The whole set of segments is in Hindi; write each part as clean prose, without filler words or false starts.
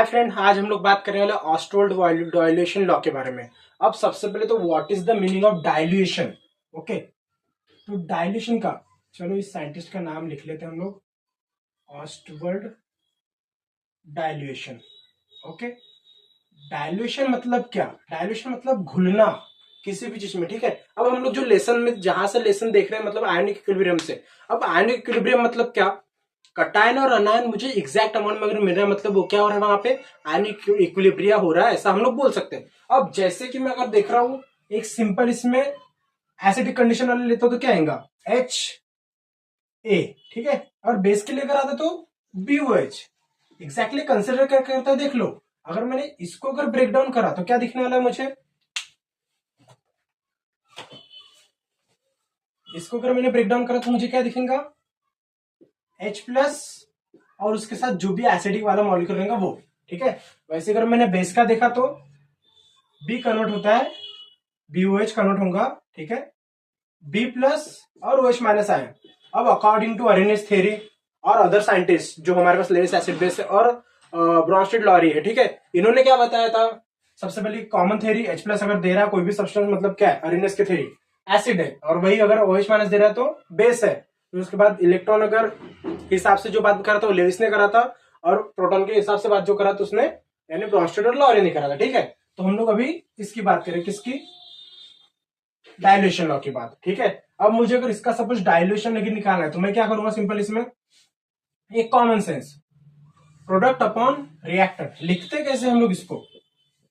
फ्रेंड, आज हम लोग बात करने वाले ऑस्टोल्ड डाइल्यूशन लॉ के बारे में। अब सबसे पहले तो what is the meaning of dilution. Okay, तो डाइल्यूशन का, चलो इस साइंटिस्ट का नाम लिख लेते हैं हम लोग, ऑस्टवर्ड डाइल्यूशन। ओके, डाइल्यूशन मतलब क्या? डाइल्यूशन मतलब घुलना किसी भी चीज में। ठीक है, अब हम लोग जो लेसन में जहां से लेसन देख रहे हैं मतलब आयनिक इक्विलिब्रियम से। अब आयनिक इक्विलिब्रियम मतलब क्या? कटायन और अनायन मुझे एग्जैक्ट अमाउंट में अगर मिल रहा है मतलब वो क्या हो रहा है, वहां पे आयनिक इक्विलिब्रिया हो रहा है, ऐसा हम लोग बोल सकते हैं। अब जैसे कि मैं अगर देख रहा हूं एक सिंपल इसमें एसिडिक कंडीशन वाले लेता हूं तो क्या आएगा? HA। ठीक है, और बेस के लिए अगर आता तो BOH। एग्जैक्टली कंसिडर करके होता है। देख लो, अगर मैंने इसको अगर ब्रेक डाउन करा तो क्या दिखने वाला है मुझे? इसको अगर मैंने ब्रेक डाउन करा तो मुझे क्या दिखेगा? H+ और उसके साथ जो भी एसिडिक वाला मॉलिक्यूल रहेगा वो। ठीक है, वैसे अगर मैंने बेस का देखा तो B कन्वर्ट होता है, BOH कन्वर्ट होगा। ठीक है, B+ और OH- आए। अब अकॉर्डिंग टू अरेनियस थ्योरी और अदर साइंटिस्ट जो हमारे पास लेविस एसिड बेस है और ब्रॉन्स्टेड लॉरी है, ठीक है, इन्होंने क्या बताया था? सबसे पहले कॉमन थ्योरी, H+ अगर दे रहा है कोई भी सब्सटेंस मतलब क्या है? अरेनियस की थ्योरी एसिड है, और वही अगर OH- दे रहा है तो बेस है। फिर उसके बाद इलेक्ट्रॉन अगर हिसाब से जो बात करा था वो लेविस ने करा था, और प्रोटॉन के हिसाब से बात जो करा था उसने यानी ब्रॉन्स्टेड और लॉरी ने करा था। ठीक है, तो हम लोग अभी इसकी बात करें, किसकी? डाइल्यूशन लॉ की बात। ठीक है, अब मुझे अगर इसका सपोज डाइल्यूशन लेके निकालना है तो मैं क्या करूंगा? सिंपल इसमें एक common sense, product upon reactant. लिखते कैसे हम लोग इसको?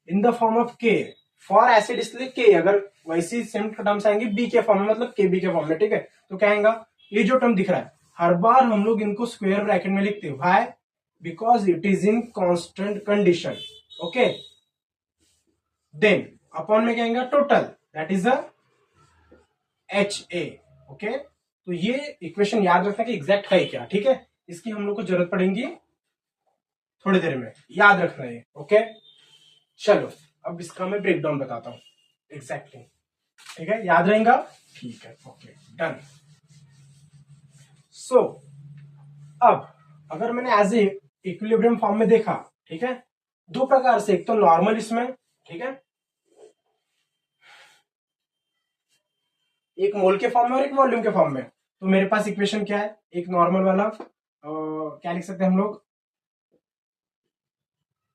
इन द फॉर्म ऑफ के। फॉर एसिड इसलिए के, अगर वैसी सेम टर्म्स आएंगे बी के फॉर्म में मतलब के बी के फॉर्म में। ठीक है, तो क्या आएगा? ये जो टर्म दिख रहा है हर बार हम लोग इनको स्क्वायर ब्रैकेट में लिखते हैं। Why? Because it is in constant condition. Okay, then upon में क्या आएगा? Total, that is a HA। Okay, तो ये इक्वेशन याद रखना कि एग्जैक्ट है क्या। ठीक है, इसकी हम लोग को जरूरत पड़ेगी थोड़ी देर में, याद रखना है। ओके, चलो अब इसका मैं ब्रेक डाउन बताता हूं एग्जैक्टली। ठीक है, याद रहेगा? ठीक है, ओके डन। सो अब अगर मैंने एज ए इक्विलिब्रियम फॉर्म में देखा, ठीक है, दो प्रकार से, एक तो नॉर्मल इसमें, ठीक है, एक मोल के फॉर्म में और एक वॉल्यूम के फॉर्म में। तो मेरे पास इक्वेशन क्या है? एक नॉर्मल वाला क्या लिख सकते हैं हम लोग?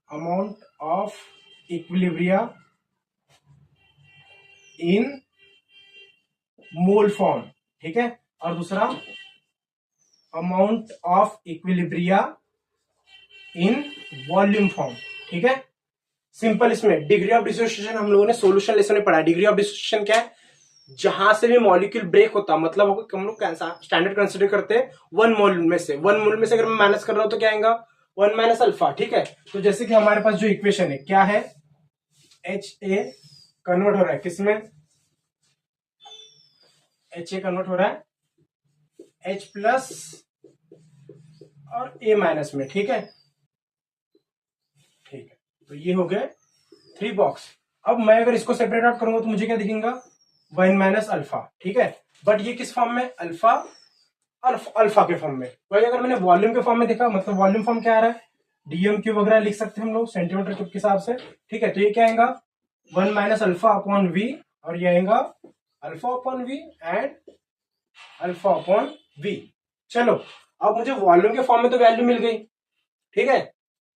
Amount of equilibria in mole form. ठीक है, और दूसरा amount of equilibria in volume form. ठीक है, सिंपल इसमें डिग्री ऑफ डिसोसिएशन हम लोगों ने सोल्यूशन लेसन में पढ़ा। डिग्री ऑफ डिसोसिएशन क्या है? जहां से भी मॉलिक्यूल ब्रेक होता मतलब हम लोग स्टैंडर्ड कंसिडर करते हैं 1 मोल में से। 1 मोल में से अगर मैं माइनस कर रहा हूं तो क्या आएगा? 1 - अल्फा। ठीक है, तो जैसे कि हमारे पास जो इक्वेशन है क्या है? HA कन्वर्ट हो रहा है किसमें? HA कन्वर्ट हो रहा है H+ और A- में। ठीक है, ठीक है, तो ये हो गए 3 बॉक्स। अब मैं अगर इसको सेपरेट आउट करूंगा तो मुझे क्या दिखेगा? 1 - अल्फा। ठीक है, बट ये किस फॉर्म में? अल्फा अल्फा के फॉर्म में। वही अगर मैंने वॉल्यूम के फॉर्म में देखा, मतलब वॉल्यूम फॉर्म क्या आ रहा है? DM³ वगैरह लिख सकते हैं हम लोग सेंटीमीटर क्यूब के हिसाब से। ठीक है, तो ये क्या आएगा? 1 - अल्फा अपॉन V, और ये आएगा alpha upon V and alpha upon V। चलो, अब मुझे वॉल्यूम के फॉर्म में तो वैल्यू मिल गई। ठीक है,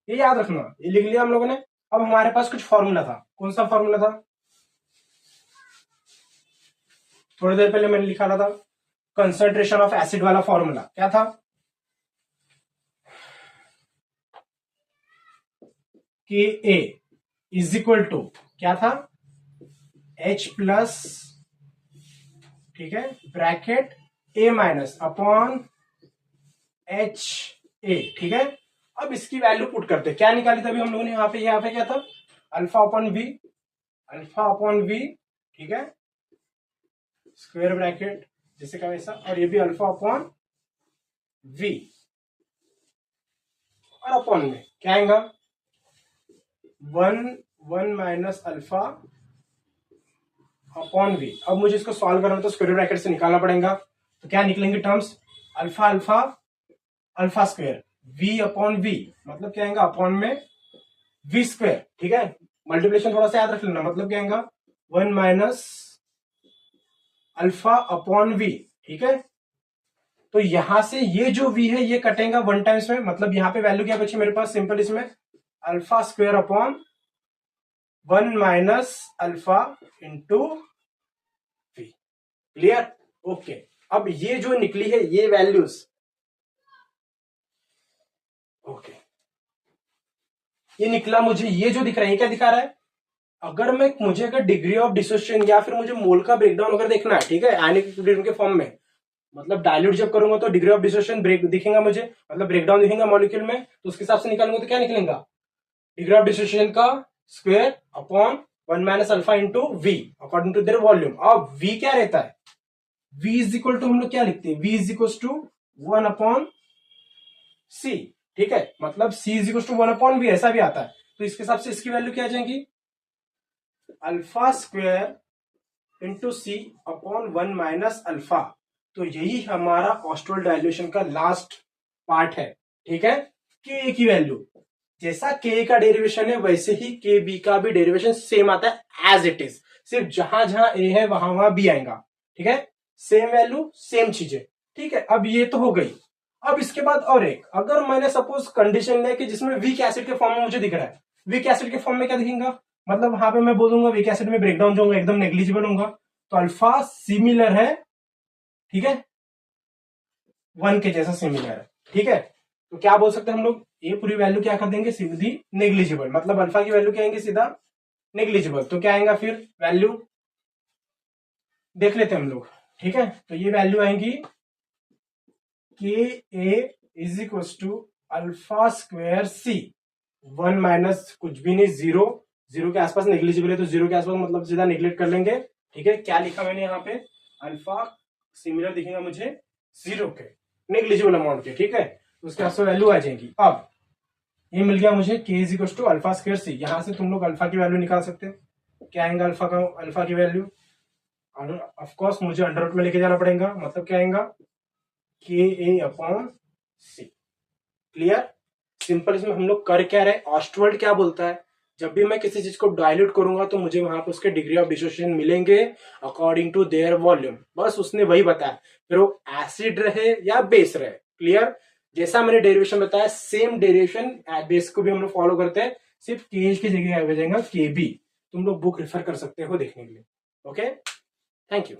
ये याद रखना, ये लिख लिया हम लोगों ने। अब हमारे पास कुछ फॉर्मूला था। कौन सा फॉर्मूला था? थोड़ी देर पहले मैंने लिखा था कंसंट्रेशन ऑफ एसिड वाला फॉर्मूला। क्या था? Ka इज इक्वल टू क्या था? H+, ठीक है, ब्रैकेट A- अपॉन HA। ठीक है, अब इसकी वैल्यू पुट करते, क्या निकाली था अभी हम लोगों ने? यहाँ पे क्या था? Alpha upon V, alpha upon V। ठीक है, स्क्वायर ब्रैकेट जैसे का वैसा, और ये भी अल्फा अपॉन V, और अपॉन में क्या आएगा? 1 - अल्फा अपॉन V। अब मुझे इसको सॉल्व करना तो स्क्वायर ब्रैकेट से निकालना पड़ेगा, तो क्या निकलेंगे terms? Alpha alpha alpha square V upon V, मतलब क्या आएगा? अपॉन में वी स्क्वायर, ठीक है। मल्टीप्लिकेशन थोड़ा सा याद रख लेना, मतलब क्या आएगा 1 माइनस अल्फा अपॉन वी, ठीक है। तो यहां से ये जो v है ये कटेगा 1 टाइम्स में, मतलब यहां पे वैल्यू क्या बची मेरे पास, सिंपल इसमें alpha square upon 1 minus alpha into V. Clear? Okay. अब ये जो निकली है ये वैल्यूज, ओके, ये निकला मुझे, ये जो दिख रहा है ये क्या दिखा रहा है, अगर मुझे अगर डिग्री ऑफ डिसोसिएशन या फिर मुझे मोल का ब्रेकडाउन अगर देखना है, ठीक है, आयनिक इक्विलिब्रियम के फॉर्म में, मतलब डाइल्यूट जब करूंगा तो डिग्री ऑफ डिसोसिएशन ब्रेक दिखेगा मुझे, मतलब ब्रेकडाउन दिखेगा मॉलिक्यूल में, तो उसके हिसाब से निकालूंगा तो क्या निकलेगा, डिग्री ऑफ डिसोसिएशन का square upon 1 minus alpha into V according to their volume. अब वी क्या रहता है, वी इज इक्वल टू हम लोग क्या लिखते हैं, V is equal to 1 upon C, ठीक है, मतलब C is equal to 1 upon V ऐसा भी आता है। तो इसके हिसाब से इसकी वैल्यू क्या आ जाएगी, अल्फा स्क्वायर इंटू सी अपॉन 1 माइनस अल्फा। तो यही हमारा ऑस्टोल डाइल्यूशन का लास्ट पार्ट है, ठीक है। के की वैल्यू, जैसा के का डेरिवेशन है वैसे ही के बी का भी डेरिवेशन सेम आता है एज इट इज, सिर्फ जहां जहां ए है वहां वहां बी आएगा, ठीक है, सेम वैल्यू सेम चीजें, ठीक है। अब ये तो हो गई। अब इसके बाद और एक, अगर मैंने सपोज कंडीशन लिया कि जिसमें वीक एसिड के फॉर्म में मुझे दिख रहा है, वीक एसिड के फॉर्म में क्या दिखेगा, मतलब वहां पे मैं बोलूंगा वीक एसिड में ब्रेकडाउन जो होगा एकदम नेग्लिजिबल होगा, तो अल्फा सिमिलर है, ठीक है, 1 के जैसा सिमिलर है, ठीक है। तो क्या बोल सकते हैं हम लोग, ये पूरी वैल्यू क्या कर देंगे, सीधी नेग्लिजिबल, मतलब अल्फा की वैल्यू क्या आएंगे, सीधा नेग्लिजिबल। तो क्या आएगा फिर वैल्यू, देख लेते हैं हम लोग, ठीक है। तो ये वैल्यू आएंगी के A is equal to alpha square C, 1 minus कुछ भी नहीं, जीरो, जीरो के आसपास नेग्लिजिबल है तो जीरो के आसपास मतलब सीधा नेग्लेक्ट कर लेंगे, ठीक है। क्या लिखा मैंने यहाँ पे, अल्फा सिमिलर दिखेगा मुझे जीरो के, नेग्लिजिबल अमाउंट के, ठीक है। तो उसके आसपास वैल्यू आ जाएगी। अब ये मिल गया मुझे K is equal to alpha square C, यहां से तुम लोग अल्फा की वैल्यू निकाल सकते हैं, क्या आएगा अल्फा की वैल्यू, ऑफकोर्स मुझे अंडर रूट में लेके जाना पड़ेगा, मतलब क्या आएगा के ए अपॉन सी। क्लियर? सिंपल। इसमें हम लोग कर क्या रहे, ऑस्टवर्ड क्या बोलता है, जब भी मैं किसी चीज को डायल्यूट करूंगा तो मुझे वहां पर उसके डिग्री ऑफ डिसोसिएशन मिलेंगे अकॉर्डिंग टू देयर वॉल्यूम, बस उसने वही बताया, फिर वो एसिड रहे या बेस रहे। क्लियर? जैसा मैंने डेरिवेशन बताया सेम डेरिवेशन बेस को भी हम लोग फॉलो करते हैं, सिर्फ के की जगह आ जाएगा के बी। तुम लोग बुक रेफर कर सकते हो देखने के लिए। Okay, thank you.